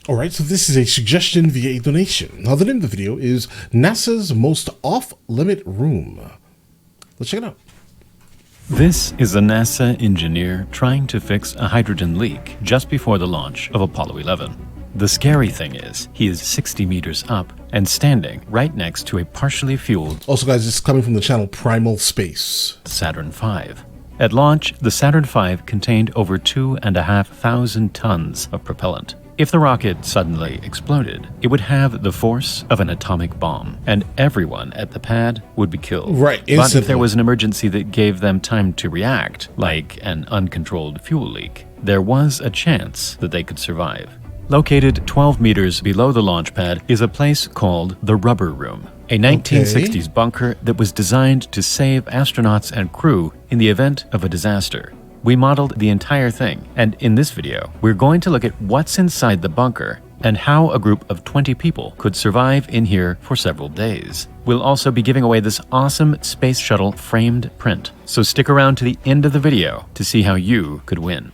All right, so this is a suggestion via a donation. Now, the name of the video is NASA's Most Off-Limit Room. Let's check it out. This is a NASA engineer trying to fix a hydrogen leak just before the launch of Apollo 11. The scary thing is, he is 60 meters up and standing right next to a partially fueled Also, guys, this is coming from the channel Primal Space. Saturn V. At launch, the Saturn V contained over 2,500 tons of propellant. If the rocket suddenly exploded, it would have the force of an atomic bomb, and everyone at the pad would be killed. Right, But if instantly. there was an emergency that gave them time to react, like an uncontrolled fuel leak, there was a chance that they could survive. Located 12 meters below the launch pad is a place called the Rubber Room, a 1960s bunker that was designed to save astronauts and crew in the event of a disaster. We modeled the entire thing, and in this video, we're going to look at what's inside the bunker and how a group of 20 people could survive in here for several days. We'll also be giving away this awesome Space Shuttle framed print, so stick around to the end of the video to see how you could win.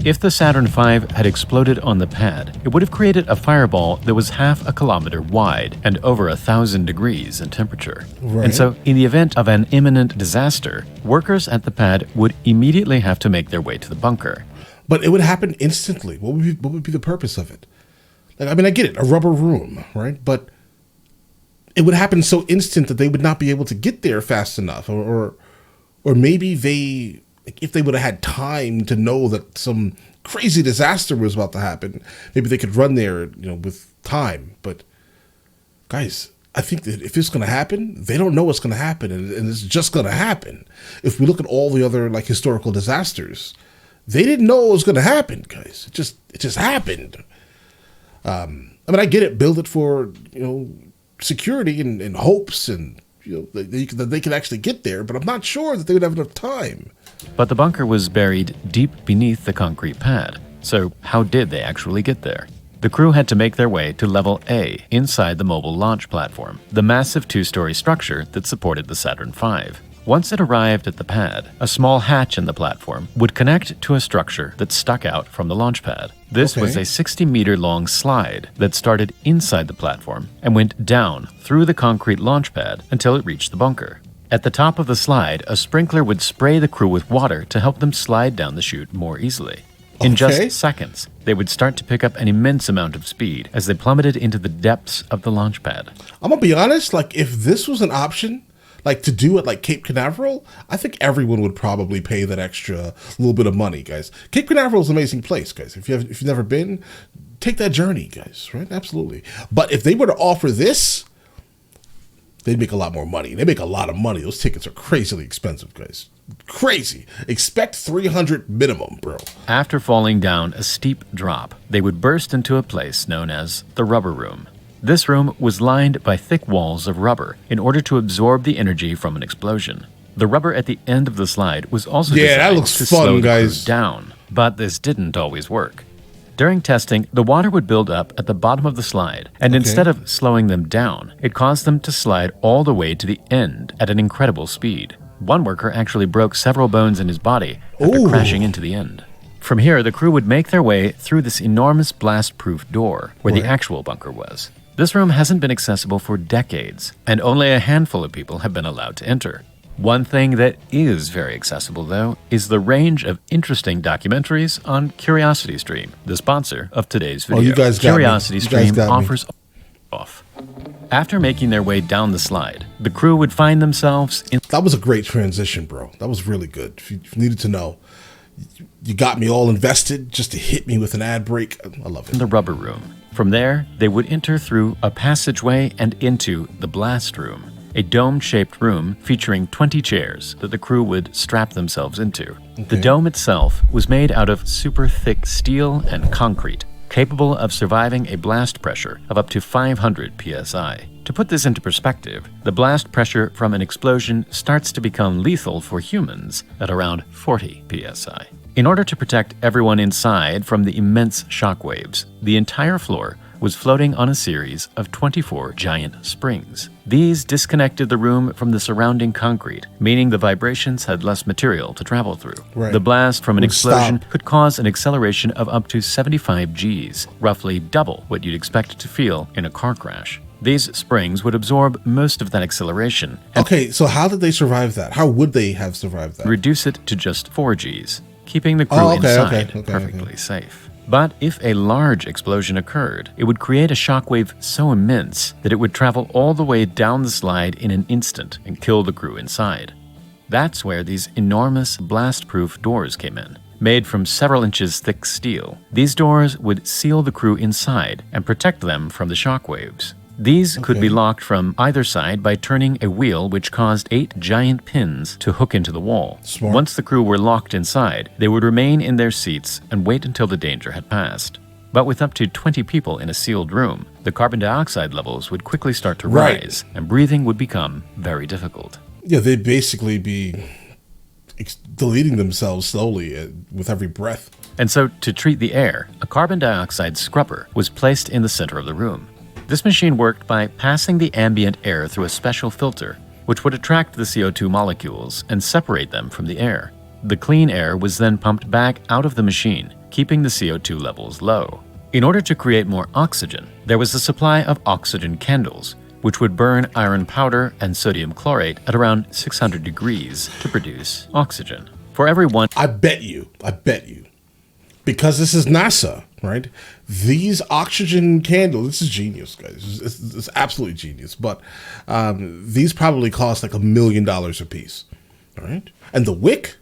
If the Saturn V had exploded on the pad, it would have created a fireball that was half a kilometer wide and over 1,000 degrees in temperature. Right. And so, in the event of an imminent disaster, workers at the pad would immediately have to make their way to the bunker. But it would happen instantly. What would be the purpose of it? Like, I mean, I get it, a rubber room, right? But it would happen so instant that they would not be able to get there fast enough, or maybe they, if they would have had time to know that some crazy disaster was about to happen, maybe they could run there, with time. But guys, I think that if it's going to happen, they don't know what's going to happen, and it's just going to happen. If we look at all the other historical disasters, they didn't know it was going to happen, guys. It just happened. I mean, I get it. Build it for security and hopes, and that they could actually get there. But I'm not sure that they would have enough time. But the bunker was buried deep beneath the concrete pad. So how did they actually get there? The crew had to make their way to Level A inside the mobile launch platform, the massive two-story structure that supported the Saturn V. Once it arrived at the pad, a small hatch in the platform would connect to a structure that stuck out from the launch pad. This was a 60-meter-long slide that started inside the platform and went down through the concrete launch pad until it reached the bunker. At the top of the slide, a sprinkler would spray the crew with water to help them slide down the chute more easily. In just seconds, they would start to pick up an immense amount of speed as they plummeted into the depths of the launch pad. I'm gonna be honest, if this was an option, to do it like Cape Canaveral, I think everyone would probably pay that extra little bit of money, guys. Cape Canaveral is an amazing place, guys. If you've never been, take that journey, guys, right? Absolutely. But if they were to offer this, they'd make a lot more money. They make a lot of money. Those tickets are crazily expensive, guys. Crazy. Expect $300 minimum, bro. After falling down a steep drop, they would burst into a place known as the Rubber Room. This room was lined by thick walls of rubber in order to absorb the energy from an explosion. The rubber at the end of the slide was also designed to slow the crew down, but this didn't always work. During testing, the water would build up at the bottom of the slide, and instead of slowing them down, it caused them to slide all the way to the end at an incredible speed. One worker actually broke several bones in his body after crashing into the end. From here, the crew would make their way through this enormous blast-proof door where the actual bunker was. This room hasn't been accessible for decades, and only a handful of people have been allowed to enter. One thing that is very accessible, though, is the range of interesting documentaries on CuriosityStream, the sponsor of today's video. You guys got CuriosityStream offers off. After making their way down the slide, the crew would find themselves in... That was a great transition, bro. That was really good. If you needed to know, you got me all invested just to hit me with an ad break. I love it. In the Rubber Room. From there, they would enter through a passageway and into the Blast Room, a dome-shaped room featuring 20 chairs that the crew would strap themselves into. The dome itself was made out of super thick steel and concrete, capable of surviving a blast pressure of up to 500 psi. To put this into perspective, the blast pressure from an explosion starts to become lethal for humans at around 40 psi. In order to protect everyone inside from the immense shockwaves, the entire floor was floating on a series of 24 giant springs. These disconnected the room from the surrounding concrete, meaning the vibrations had less material to travel through. Right. The blast from an Would explosion stop. could cause an acceleration of up to 75 Gs, roughly double what you'd expect to feel in a car crash. These springs would absorb most of that acceleration and Okay, so how did they survive that? How would they have survived that? reduce it to just 4 Gs, keeping the crew Oh, okay, inside okay, perfectly safe. But if a large explosion occurred, it would create a shockwave so immense that it would travel all the way down the slide in an instant and kill the crew inside. That's where these enormous blast-proof doors came in. Made from several inches thick steel, these doors would seal the crew inside and protect them from the shockwaves. These could be locked from either side by turning a wheel which caused 8 giant pins to hook into the wall. Smart. Once the crew were locked inside, they would remain in their seats and wait until the danger had passed. But with up to 20 people in a sealed room, the carbon dioxide levels would quickly start to Right. rise, and breathing would become very difficult. Yeah, they'd basically be deleting themselves slowly with every breath. And so, to treat the air, a carbon dioxide scrubber was placed in the center of the room. This machine worked by passing the ambient air through a special filter, which would attract the CO2 molecules and separate them from the air. The clean air was then pumped back out of the machine, keeping the CO2 levels low. In order to create more oxygen, there was a supply of oxygen candles, which would burn iron powder and sodium chlorate at around 600 degrees to produce oxygen. For every one I bet you, because this is NASA, right? These oxygen candles, this is genius, guys. It's absolutely genius. But these probably cost like $1 million a piece, all right? And the wick,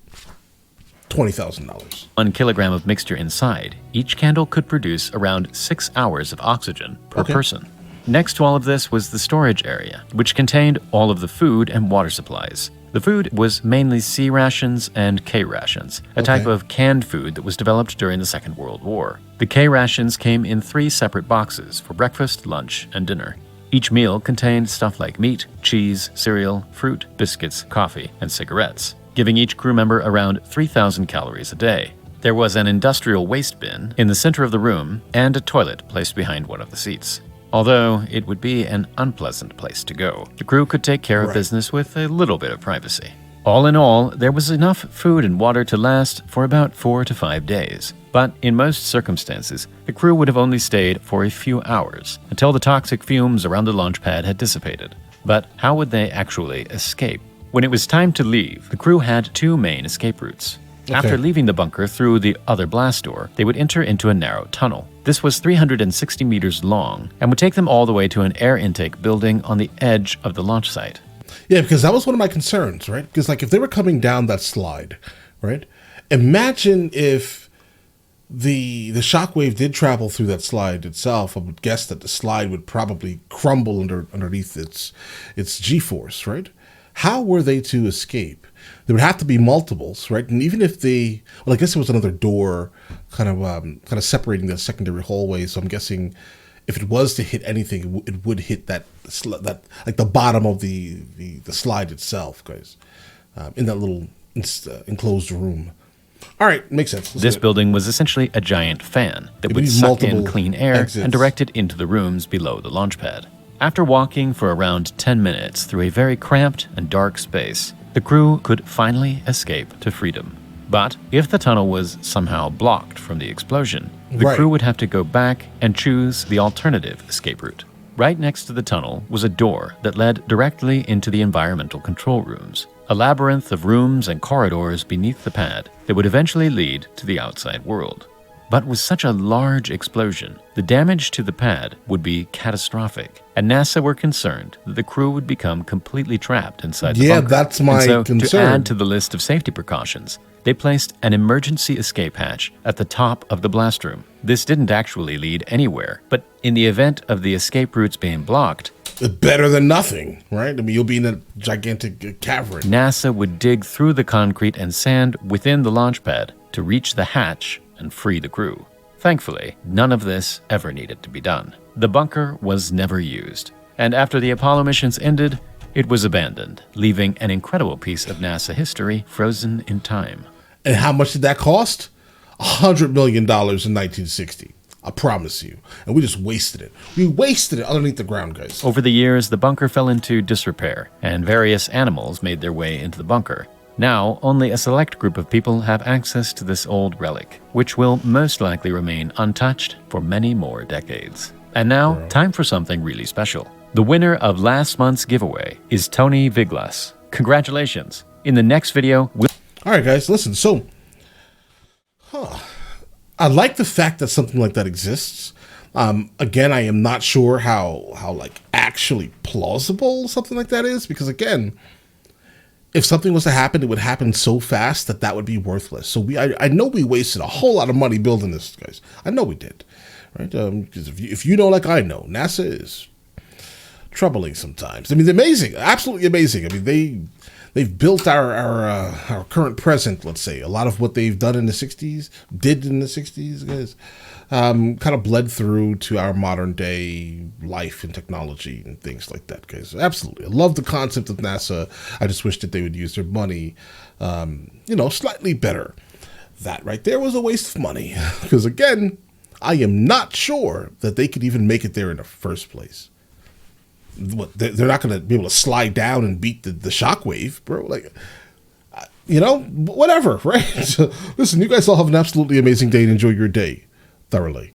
$20,000. 1 kilogram of mixture inside, each candle could produce around 6 hours of oxygen per Okay. person. Next to all of this was the storage area, which contained all of the food and water supplies. The food was mainly C rations and K rations, a type Okay. of canned food that was developed during the Second World War. The K rations came in 3 separate boxes for breakfast, lunch, and dinner. Each meal contained stuff like meat, cheese, cereal, fruit, biscuits, coffee, and cigarettes, giving each crew member around 3,000 calories a day. There was an industrial waste bin in the center of the room and a toilet placed behind one of the seats. Although it would be an unpleasant place to go, the crew could take care of Right. business with a little bit of privacy. All in all, there was enough food and water to last for about 4 to 5 days. But in most circumstances, the crew would have only stayed for a few hours until the toxic fumes around the launch pad had dissipated. But how would they actually escape? When it was time to leave, the crew had 2 main escape routes. After leaving the bunker through the other blast door, they would enter into a narrow tunnel. This was 360 meters long and would take them all the way to an air intake building on the edge of the launch site. Yeah, because that was one of my concerns, right? Because like if they were coming down that slide, right? Imagine if the shockwave did travel through that slide itself. I would guess that the slide would probably crumble underneath its G-force, right? How were they to escape? There would have to be multiples, right? And even if they, well, I guess there was another door kind of separating the secondary hallway. So I'm guessing if it was to hit anything, it would hit that like the bottom of the slide itself, guys, in that little enclosed room. All right, makes sense. This building was essentially a giant fan that It would would be suck in multiple clean air exits. and direct it into the rooms below the launch pad. After walking for around 10 minutes through a very cramped and dark space, the crew could finally escape to freedom. But if the tunnel was somehow blocked from the explosion, the Right. crew would have to go back and choose the alternative escape route. Right next to the tunnel was a door that led directly into the environmental control rooms, a labyrinth of rooms and corridors beneath the pad that would eventually lead to the outside world. But with such a large explosion, the damage to the pad would be catastrophic, and NASA were concerned that the crew would become completely trapped inside the Yeah, bunker. that's my And so, concern. to add to the list of safety precautions, they placed an emergency escape hatch at the top of the blast room. This didn't actually lead anywhere, but in the event of the escape routes being blocked, Better than nothing, right? I mean, you'll be in a gigantic cavern. NASA would dig through the concrete and sand within the launch pad to reach the hatch and free the crew. Thankfully, none of this ever needed to be done. The bunker was never used, and after the Apollo missions ended, it was abandoned, leaving an incredible piece of NASA history frozen in time. And how much did that cost? $100 million in 1960. I promise you. And we just wasted it. We wasted it underneath the ground, guys. Over the years, the bunker fell into disrepair, and various animals made their way into the bunker. Now, only a select group of people have access to this old relic, which will most likely remain untouched for many more decades. And now, time for something really special. The winner of last month's giveaway is Tony Viglas. Congratulations. In the next video, we'll... All right, guys, listen. So, I like the fact that something like that exists. Again, I am not sure how like actually plausible something like that is, because again, if something was to happen, it would happen so fast that would be worthless. So I know we wasted a whole lot of money building this, guys. I know we did, right? Because if you know, like I know, NASA is troubling sometimes. I mean, they're amazing, absolutely amazing. I mean, they've built our current present, let's say. A lot of what they've done in the 60s, guys, kind of bled through to our modern day life and technology and things like that, guys. Absolutely. I love the concept of NASA. I just wish that they would use their money, slightly better. That right there was a waste of money. Because again, I am not sure that they could even make it there in the first place. What, they're not going to be able to slide down and beat the shockwave, bro. Like, whatever, right? So, listen, you guys all have an absolutely amazing day and enjoy your day thoroughly.